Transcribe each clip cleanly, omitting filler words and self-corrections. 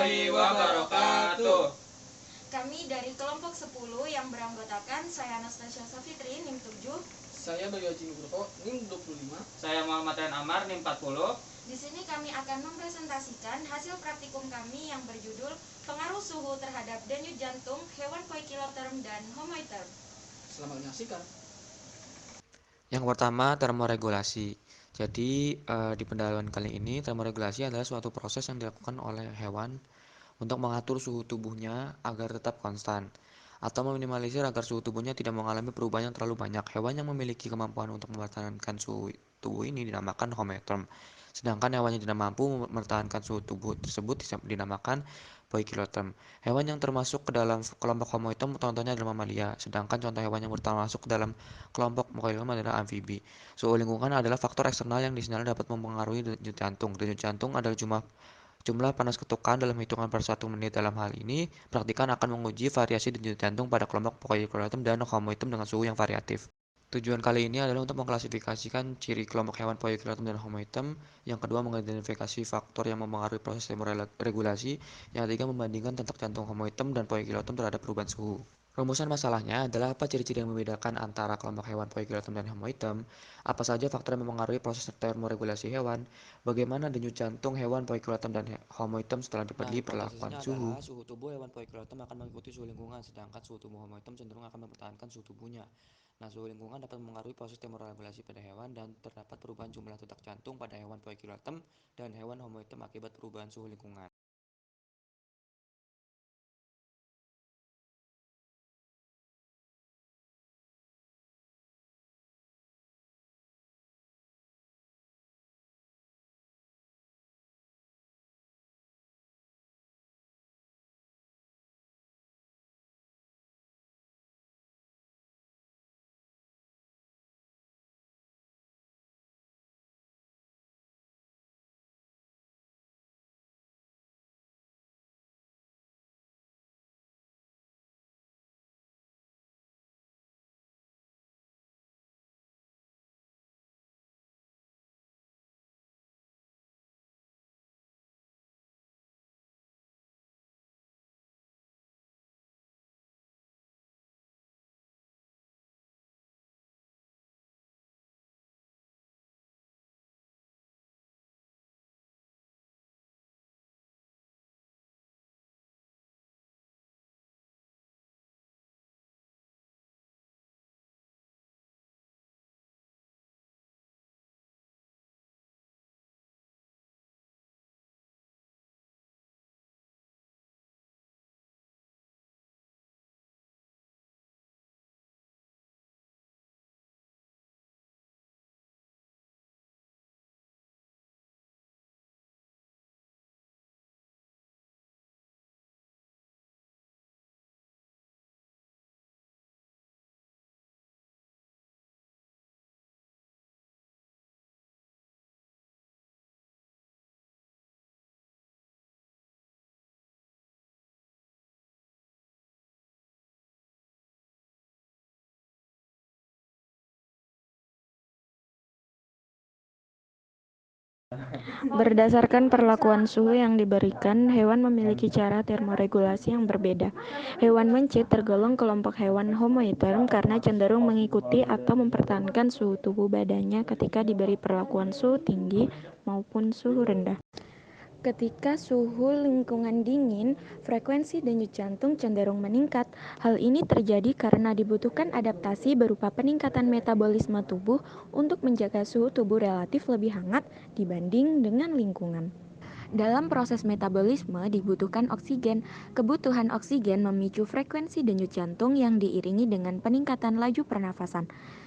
warahmatullahi wabarakatuh. Kami dari kelompok 10 yang beranggotakan saya Anastasia Safitri, NIM 7. Saya Bayu Haji Nugroho, NIM 25. Saya Muhammad Rian Amar, NIM 40. Di sini kami akan mempresentasikan hasil praktikum kami yang berjudul Pengaruh Suhu Terhadap Denyut Jantung Hewan Poikiloterm dan Homoeterm. Selamat menyaksikan. Yang pertama, termoregulasi. Jadi, di pendahuluan kali ini, termoregulasi adalah suatu proses yang dilakukan oleh hewan untuk mengatur suhu tubuhnya agar tetap konstan, atau meminimalisir agar suhu tubuhnya tidak mengalami perubahan yang terlalu banyak. Hewan yang memiliki kemampuan untuk mempertahankan suhu tubuh ini dinamakan homeoterm, sedangkan hewan yang tidak mampu mempertahankan suhu tubuh tersebut dinamakan poikiloterm. Hewan yang termasuk ke dalam kelompok homoeterm contohnya adalah mamalia, sedangkan contoh hewan yang termasuk ke dalam kelompok poikiloterm adalah amfibi. Suhu lingkungan adalah faktor eksternal yang disinyalir dapat mempengaruhi denyut jantung. Denyut jantung adalah jumlah panas ketukan dalam hitungan per 1 menit. Dalam hal ini, praktikan akan menguji variasi denyut jantung pada kelompok poikiloterm dan homoeterm dengan suhu yang variatif. Tujuan kali ini adalah untuk mengklasifikasikan ciri kelompok hewan poikiloterm dan homoeterm. Yang kedua, mengidentifikasi faktor yang mempengaruhi proses termoregulasi. Yang ketiga, membandingkan detak jantung homoeterm dan poikiloterm terhadap perubahan suhu. Rumusan masalahnya adalah apa ciri-ciri yang membedakan antara kelompok hewan poikiloterm dan homoeterm, apa saja faktor yang mempengaruhi proses termoregulasi hewan, bagaimana denyut jantung hewan poikiloterm dan homoeterm setelah diberi perlakuan suhu. Suhu tubuh hewan poikiloterm akan mengikuti suhu lingkungan, sedangkan suhu tubuh homoeterm cenderung akan mempertahankan suhu tubuhnya. Nah, suhu lingkungan dapat mempengaruhi proses termoregulasi pada hewan dan terdapat perubahan jumlah detak jantung pada hewan poikiloterm dan hewan homoeterm akibat perubahan suhu lingkungan. Berdasarkan perlakuan suhu yang diberikan, hewan memiliki cara termoregulasi yang berbeda. Hewan mencit tergolong kelompok hewan homoeterm karena cenderung mengikuti atau mempertahankan suhu tubuh badannya ketika diberi perlakuan suhu tinggi maupun suhu rendah. Ketika suhu lingkungan dingin, frekuensi denyut jantung cenderung meningkat. Hal ini terjadi karena dibutuhkan adaptasi berupa peningkatan metabolisme tubuh untuk menjaga suhu tubuh relatif lebih hangat dibanding dengan lingkungan. Dalam proses metabolisme dibutuhkan oksigen. Kebutuhan oksigen memicu frekuensi denyut jantung yang diiringi dengan peningkatan laju pernafasan.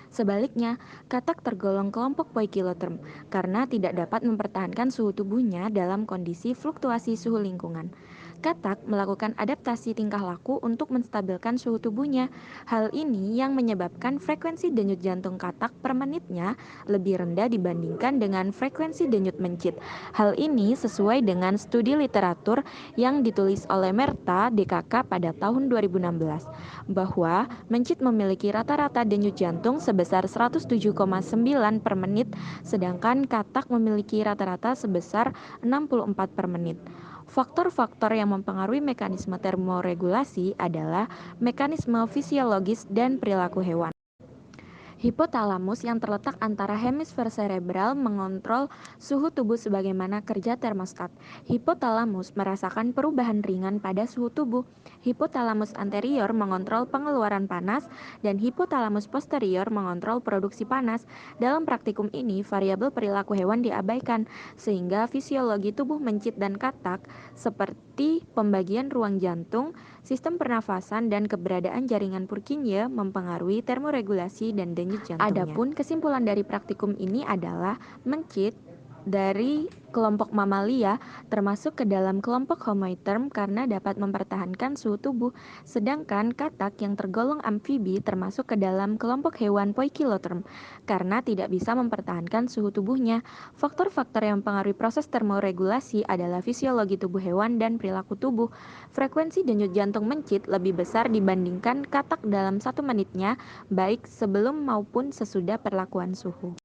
Sebaliknya, katak tergolong kelompok poikiloterm karena tidak dapat mempertahankan suhu tubuhnya dalam kondisi fluktuasi suhu lingkungan. Katak melakukan adaptasi tingkah laku untuk menstabilkan suhu tubuhnya. Hal ini yang menyebabkan frekuensi denyut jantung katak per menitnya lebih rendah dibandingkan dengan frekuensi denyut mencit. Hal ini sesuai dengan studi literatur yang ditulis oleh Merta DKK pada tahun 2016, bahwa mencit memiliki rata-rata denyut jantung sebesar 107,9 per menit, sedangkan katak memiliki rata-rata sebesar 64 per menit. Faktor-faktor yang mempengaruhi mekanisme termoregulasi adalah mekanisme fisiologis dan perilaku hewan. Hipotalamus yang terletak antara hemisfer cerebral mengontrol suhu tubuh sebagaimana kerja termostat. Hipotalamus merasakan perubahan ringan pada suhu tubuh. Hipotalamus anterior mengontrol pengeluaran panas dan hipotalamus posterior mengontrol produksi panas. Dalam praktikum ini, variabel perilaku hewan diabaikan sehingga fisiologi tubuh mencit dan katak seperti pembagian ruang jantung, sistem pernafasan dan keberadaan jaringan Purkinje mempengaruhi termoregulasi dan denyut jantungnya. Adapun kesimpulan dari praktikum ini adalah mencit dari kelompok mamalia termasuk ke dalam kelompok homoiterm karena dapat mempertahankan suhu tubuh, sedangkan katak yang tergolong amfibi termasuk ke dalam kelompok hewan poikiloterm karena tidak bisa mempertahankan suhu tubuhnya. Faktor-faktor yang mempengaruhi proses termoregulasi adalah fisiologi tubuh hewan dan perilaku tubuh. Frekuensi denyut jantung mencit lebih besar dibandingkan katak dalam 1 menitnya, baik sebelum maupun sesudah perlakuan suhu.